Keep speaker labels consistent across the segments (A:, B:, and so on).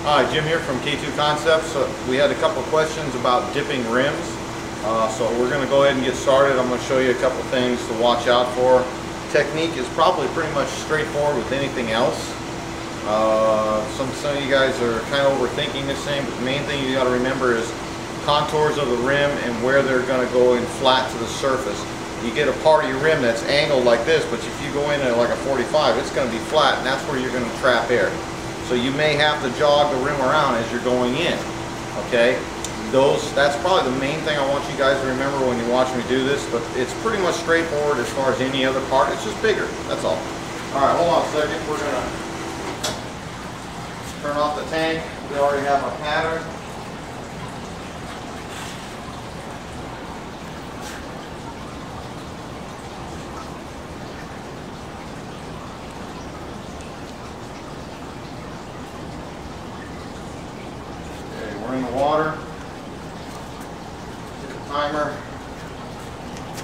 A: Hi, Jim here from K2 Concepts. We had a couple of questions about dipping rims. So we're going to go ahead and get started. I'm going to show you a couple things to watch out for. Technique is probably pretty much straightforward with anything else. Some of you guys are kind of overthinking this thing, but the main thing you got to remember is contours of the rim and where they're going to go in flat to the surface. You get a part of your rim that's angled like this, but if you go in at like a 45, it's going to be flat, and that's where you're going to trap air. So you may have to jog the rim around as you're going in, okay? That's probably the main thing I want you guys to remember when you watch me do this, but it's pretty much straightforward as far as any other part. It's just bigger, that's all. All right, hold on a second. We're gonna turn off the tank. We already have our pattern. We're in the water. Hit the timer.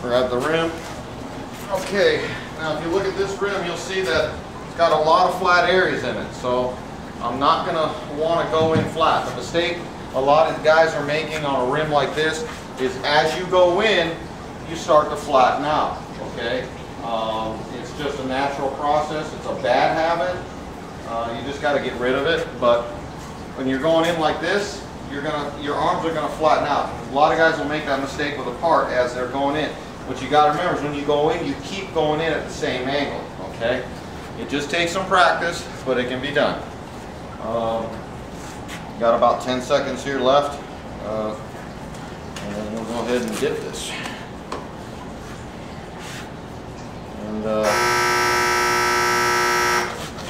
A: We're at the rim. Okay, now if you look at this rim, you'll see that it's got a lot of flat areas in it. So I'm not going to want to go in flat. The mistake a lot of guys are making on a rim like this is as you go in, you start to flatten out. Okay, it's just a natural process. It's a bad habit. You just got to get rid of it. But when you're going in like this, your arms are gonna flatten out. A lot of guys will make that mistake with a part as they're going in. What you gotta remember is when you go in, you keep going in at the same angle, okay? It just takes some practice, but it can be done. Got about 10 seconds here left. And then we'll go ahead and dip this. And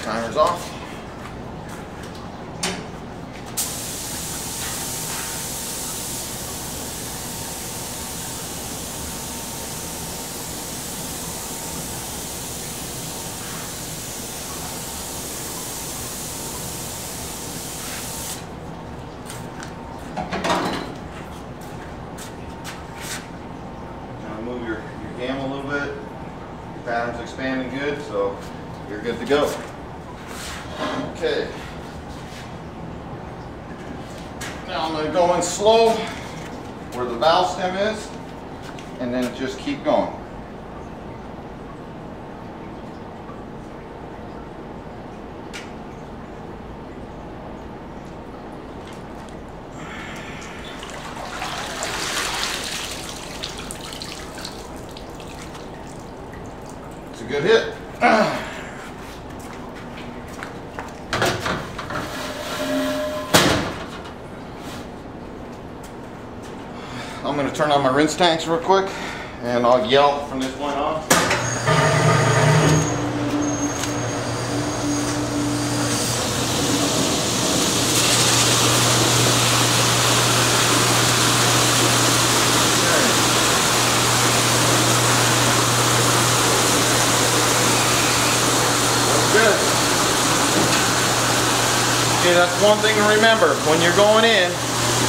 A: timer's off. Move your cam a little bit. Your pattern's expanding good, so you're good to go. Okay. Now I'm going to go in slow where the valve stem is, and then just keep going. It's a good hit. I'm going to turn on my rinse tanks real quick, and I'll yell from this point on. Good. Okay, that's one thing to remember. When you're going in,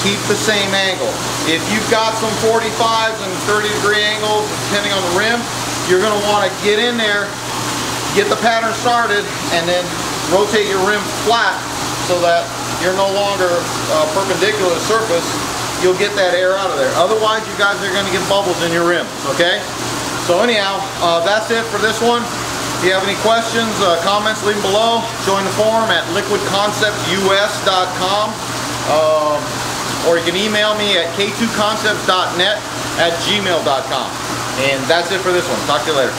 A: keep the same angle. If you've got some 45s and 30-degree angles, depending on the rim, you're going to want to get in there, get the pattern started, and then rotate your rim flat so that you're no longer perpendicular to the surface. You'll get that air out of there. Otherwise, you guys are going to get bubbles in your rims, okay? So anyhow, that's it for this one. If you have any questions, comments, leave them below. Join the forum at liquidconceptus.com. Or you can email me at k2concepts.net@gmail.com. And that's it for this one. Talk to you later.